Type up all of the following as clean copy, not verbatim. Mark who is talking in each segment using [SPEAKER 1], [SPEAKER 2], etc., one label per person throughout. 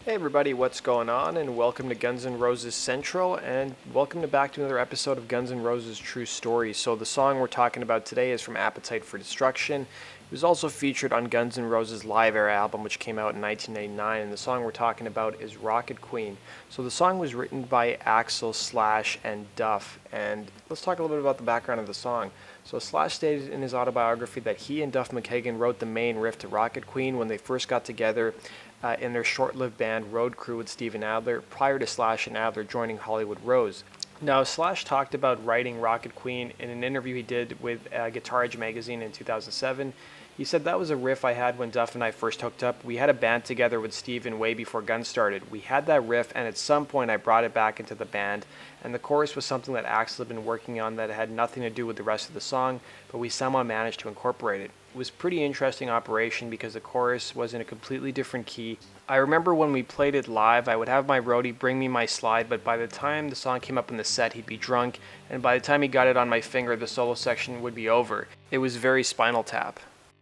[SPEAKER 1] Hey everybody, what's going on? And welcome to Guns N' Roses Central, and welcome back to another episode of Guns N' Roses True Story. So the song we're talking about today is from Appetite for Destruction. It was also featured on Guns N' Roses' Live Air album, which came out in 1989, and the song we're talking about is Rocket Queen. So the song was written by Axl, Slash, and Duff, and let's talk a little bit about the background of the song. So Slash stated in his autobiography that he and Duff McKagan wrote the main riff to Rocket Queen when they first got together in their short-lived band Road Crew with Steven Adler, prior to Slash and Adler joining Hollywood Rose. Now, Slash talked about writing Rocket Queen in an interview he did with Guitar Age magazine in 2007. He said, "That was a riff I had when Duff and I first hooked up. We had a band together with Steven way before Guns started. We had that riff, and at some point I brought it back into the band, and the chorus was something that Axl had been working on that had nothing to do with the rest of the song, but we somehow managed to incorporate it. It was a pretty interesting operation because the chorus was in a completely different key. I remember when we played it live, I would have my roadie bring me my slide, but by the time the song came up in the set, he'd be drunk, and by the time he got it on my finger, the solo section would be over. It was very Spinal Tap."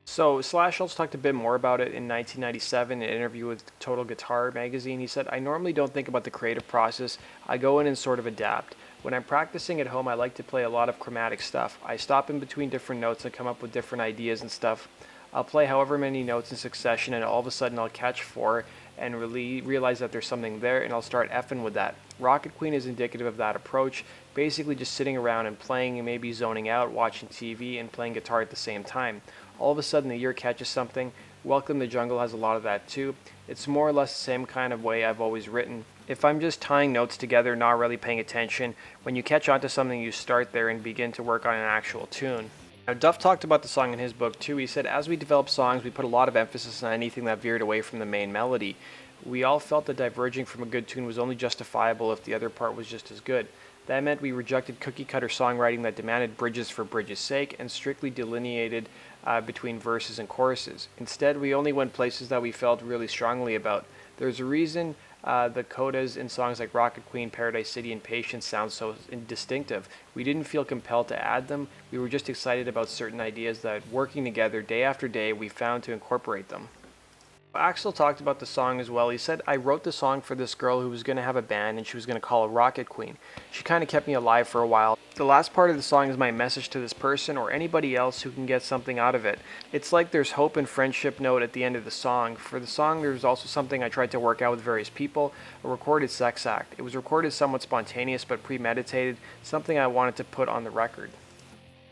[SPEAKER 1] So Slash also talked a bit more about it in 1997 in an interview with Total Guitar magazine. He said, "I normally don't think about the creative process. I go in and sort of adapt. When I'm practicing at home, I like to play a lot of chromatic stuff. I stop in between different notes and come up with different ideas and stuff. I'll play however many notes in succession, and all of a sudden I'll catch four and really realize that there's something there, and I'll start effing with that. Rocket Queen is indicative of that approach, basically just sitting around and playing and maybe zoning out, watching TV, and playing guitar at the same time. All of a sudden the ear catches something. Welcome to Jungle has a lot of that too. It's more or less the same kind of way I've always written. If I'm just tying notes together, not really paying attention, when you catch on to something, you start there and begin to work on an actual tune." Now, Duff talked about the song in his book too. He said, "As we develop songs, we put a lot of emphasis on anything that veered away from the main melody. We all felt that diverging from a good tune was only justifiable if the other part was just as good. That meant we rejected cookie-cutter songwriting that demanded bridges for bridges' sake and strictly delineated between verses and choruses. Instead, we only went places that we felt really strongly about. There's a reason the codas in songs like Rocket Queen, Paradise City, and Patience sound so distinctive. We didn't feel compelled to add them. We were just excited about certain ideas that, working together day after day, we found to incorporate them." Axl talked about the song as well. He said, "I wrote the song for this girl who was going to have a band and she was going to call it Rocket Queen. She kind of kept me alive for a while. The last part of the song is my message to this person or anybody else who can get something out of it. It's like there's hope and friendship note at the end of the song. For the song, there's also something I tried to work out with various people, a recorded sex act. It was recorded somewhat spontaneous but premeditated, something I wanted to put on the record."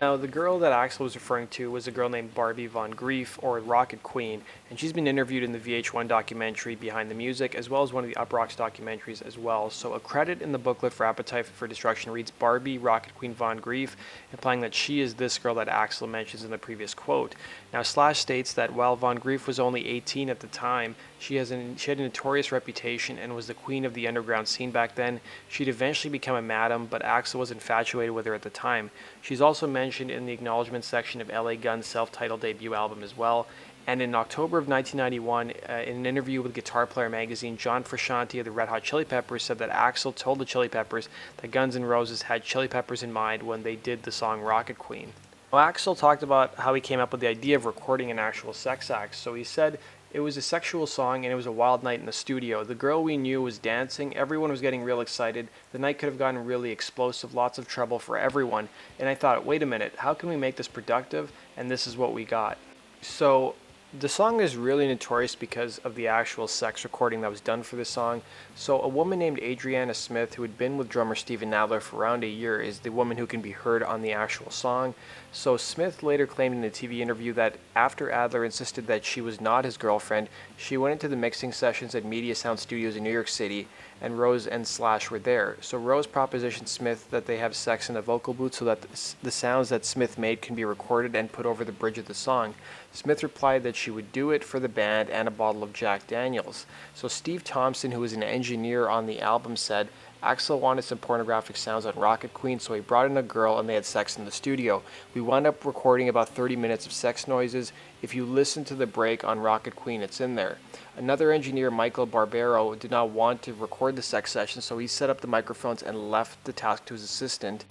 [SPEAKER 1] Now, the girl that Axl was referring to was a girl named Barbie Von Grief, or Rocket Queen, and she's been interviewed in the VH1 documentary Behind the Music, as well as one of the Uprocks documentaries as well. So a credit in the booklet for Appetite for Destruction reads Barbie Rocket Queen Von Grief, implying that she is this girl that Axl mentions in the previous quote. Now, Slash states that while Von Grief was only 18 at the time, she had a notorious reputation and was the queen of the underground scene back then. She'd eventually become a madam, but Axl was infatuated with her at the time. She's also mentioned in the acknowledgement section of LA Guns' self-titled debut album as well. And in October of 1991, in an interview with Guitar Player magazine, John Frusciante of the Red Hot Chili Peppers said that Axl told the Chili Peppers that Guns N' Roses had Chili Peppers in mind when they did the song Rocket Queen. Well, Axl talked about how he came up with the idea of recording an actual sex act. So he said, "It was a sexual song and it was a wild night in the studio. The girl we knew was dancing, everyone was getting real excited, the night could have gotten really explosive, lots of trouble for everyone, and I thought, wait a minute, how can we make this productive? And this is what we got." So the song is really notorious because of the actual sex recording that was done for the song. So a woman named Adriana Smith, who had been with drummer Steven Adler for around a year, is the woman who can be heard on the actual song. So Smith later claimed in a TV interview that after Adler insisted that she was not his girlfriend, she went into the mixing sessions at Media Sound Studios in New York City, and Rose and Slash were there. So Rose propositioned Smith that they have sex in a vocal booth so that the sounds that Smith made can be recorded and put over the bridge of the song. Smith replied that she would do it for the band and a bottle of Jack Daniels. So Steve Thompson, who was an engineer on the album, said, "Axl wanted some pornographic sounds on Rocket Queen, so he brought in a girl and they had sex in the studio. We wound up recording about 30 minutes of sex noises. If you listen to the break on Rocket Queen, it's in there." Another engineer, Michael Barbero, did not want to record the sex session, so he set up the microphones and left the task to his assistant.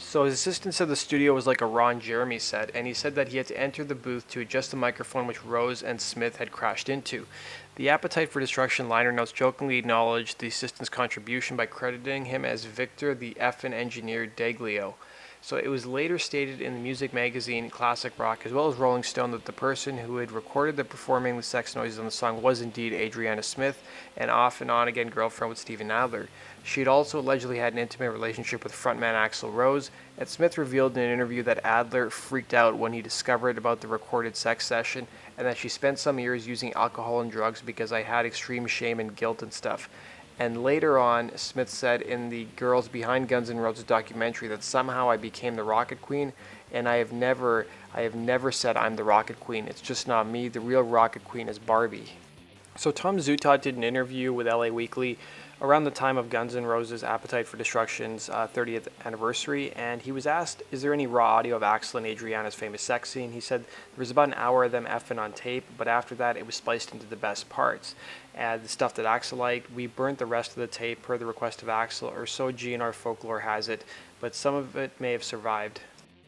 [SPEAKER 1] So his assistant said the studio was like a Ron Jeremy set, and he said that he had to enter the booth to adjust the microphone which Rose and Smith had crashed into. The Appetite for Destruction liner notes jokingly acknowledged the assistant's contribution by crediting him as Victor the Effin' Engineer Deglio. So it was later stated in the music magazine Classic Rock as well as Rolling Stone that the person who had recorded the performing the sex noises on the song was indeed Adriana Smith, an off and on again girlfriend with Steven Adler. She had also allegedly had an intimate relationship with frontman Axl Rose, and Smith revealed in an interview that Adler freaked out when he discovered about the recorded sex session and that she spent some years using alcohol and drugs because I had extreme shame and guilt and stuff. And later on, Smith said in the Girls Behind Guns N' Roses documentary that somehow I became the Rocket Queen, and I have never said I'm the Rocket Queen. It's just not me. The real Rocket Queen is Barbie. So Tom Zutaut did an interview with LA Weekly around the time of Guns N' Roses' Appetite for Destruction's 30th anniversary, and he was asked, is there any raw audio of Axl and Adriana's famous sex scene? He said there was about an hour of them effing on tape, but after that it was spliced into the best parts. And the stuff that Axl liked, we burnt the rest of the tape per the request of Axl, or so GNR folklore has it, but some of it may have survived.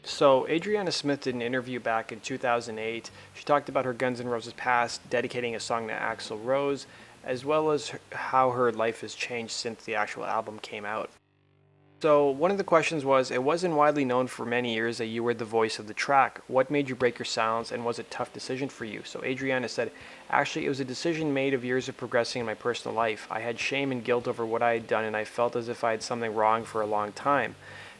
[SPEAKER 1] So Adriana Smith did an interview back in 2008. She talked about her Guns N' Roses past, dedicating a song to Axl Rose, as well as how her life has changed since the actual album came out. So one of the questions was, it wasn't widely known for many years that you were the voice of the track. What made you break your silence, and was it a tough decision for you? So Adriana said, actually it was a decision made of years of progressing in my personal life. I had shame and guilt over what I had done, and I felt as if I had something wrong for a long time.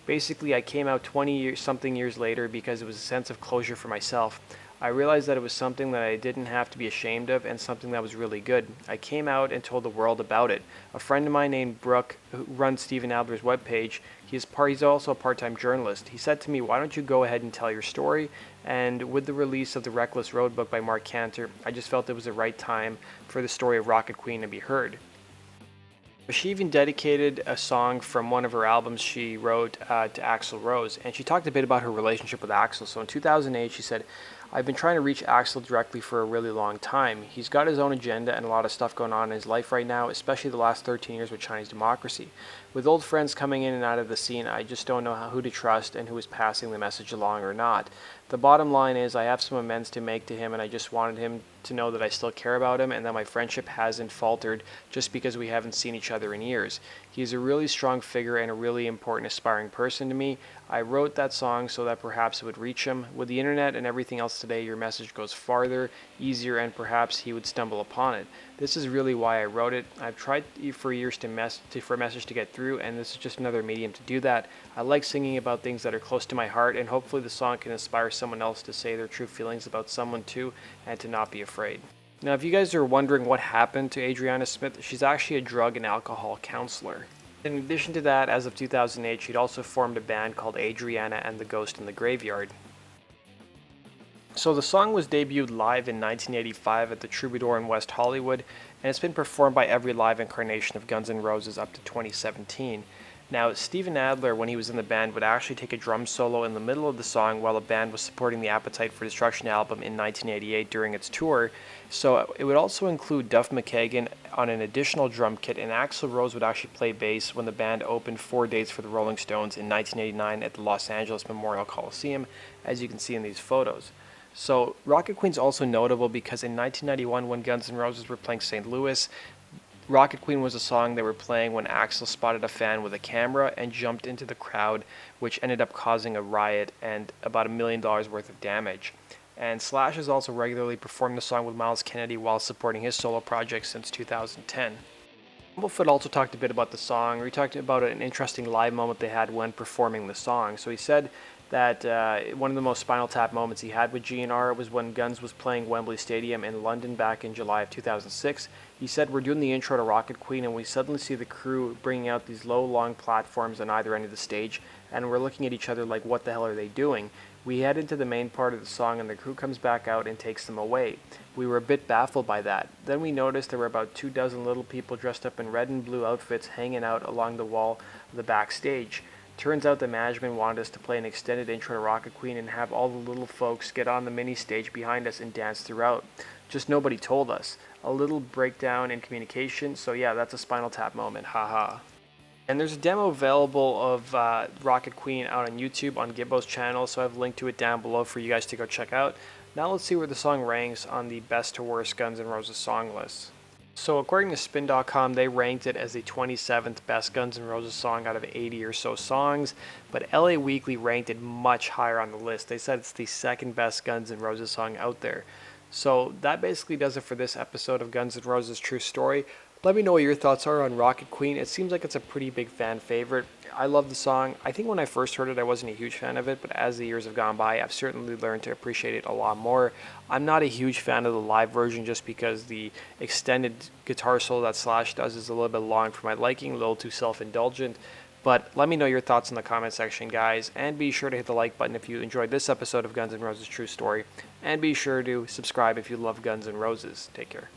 [SPEAKER 1] Basically, I came out 20-something years later because it was a sense of closure for myself. I realized that it was something that I didn't have to be ashamed of and something that was really good. I came out and told the world about it. A friend of mine named Brooke, who runs Steven Adler's webpage, he's also a part-time journalist. He said to me, why don't you go ahead and tell your story? And with the release of the Reckless Road book by Mark Cantor, I just felt it was the right time for the story of Rocket Queen to be heard. She even dedicated a song from one of her albums she wrote to Axl Rose, and she talked a bit about her relationship with Axl. So in 2008, she said, I've been trying to reach Axl directly for a really long time. He's got his own agenda and a lot of stuff going on in his life right now, especially the last 13 years with Chinese democracy. With old friends coming in and out of the scene, I just don't know who to trust and who is passing the message along or not. The bottom line is I have some amends to make to him, and I just wanted him to know that I still care about him and that my friendship hasn't faltered just because we haven't seen each other in years. He's a really strong figure and a really important, aspiring person to me. I wrote that song so that perhaps it would reach him. With the internet and everything else today, your message goes farther, easier, and perhaps he would stumble upon it. This is really why I wrote it. I've tried for years for a message to get through, and this is just another medium to do that. I like singing about things that are close to my heart, and hopefully the song can inspire someone else to say their true feelings about someone too, and to not be afraid. Now, if you guys are wondering what happened to Adriana Smith, she's actually a drug and alcohol counselor. In addition to that, as of 2008, she'd also formed a band called Adriana and the Ghost in the Graveyard. So the song was debuted live in 1985 at the Troubadour in West Hollywood, and it's been performed by every live incarnation of Guns N' Roses up to 2017. Now, Steven Adler, when he was in the band, would actually take a drum solo in the middle of the song while the band was supporting the Appetite for Destruction album in 1988 during its tour. So it would also include Duff McKagan on an additional drum kit, and Axl Rose would actually play bass when the band opened 4 dates for the Rolling Stones in 1989 at the Los Angeles Memorial Coliseum, as you can see in these photos. So Rocket Queen's also notable because in 1991, when Guns N' Roses were playing St. Louis, Rocket Queen was a song they were playing when Axl spotted a fan with a camera and jumped into the crowd, which ended up causing a riot and about $1 million worth of damage. And Slash has also regularly performed the song with Myles Kennedy while supporting his solo project since 2010. Bumblefoot also talked a bit about the song. He talked about an interesting live moment they had when performing the song. So he said that one of the most Spinal Tap moments he had with GNR was when Guns was playing Wembley Stadium in London back in July of 2006. He said, we're doing the intro to Rocket Queen and we suddenly see the crew bringing out these low, long platforms on either end of the stage, and we're looking at each other like, what the hell are they doing? We head into the main part of the song and the crew comes back out and takes them away. We were a bit baffled by that. Then we noticed there were about 24 little people dressed up in red and blue outfits hanging out along the wall of the backstage. Turns out the management wanted us to play an extended intro to Rocket Queen and have all the little folks get on the mini stage behind us and dance throughout. Just nobody told us. A little breakdown in communication, so yeah, that's a Spinal Tap moment, haha. And there's a demo available of Rocket Queen out on YouTube on Gibbo's channel, so I've linked to it down below for you guys to go check out. Now let's see where the song ranks on the best to worst Guns N' Roses song list. So according to Spin.com, they ranked it as the 27th best Guns N' Roses song out of 80 or so songs, but LA Weekly ranked it much higher on the list. They said it's the second best Guns N' Roses song out there. So that basically does it for this episode of Guns N' Roses True Story. Let me know what your thoughts are on Rocket Queen. It seems like it's a pretty big fan favorite. I love the song. I think when I first heard it, I wasn't a huge fan of it, but as the years have gone by, I've certainly learned to appreciate it a lot more. I'm not a huge fan of the live version just because the extended guitar solo that Slash does is a little bit long for my liking, a little too self-indulgent. But let me know your thoughts in the comment section, guys, and be sure to hit the like button if you enjoyed this episode of Guns N' Roses True Story, and be sure to subscribe if you love Guns N' Roses. Take care.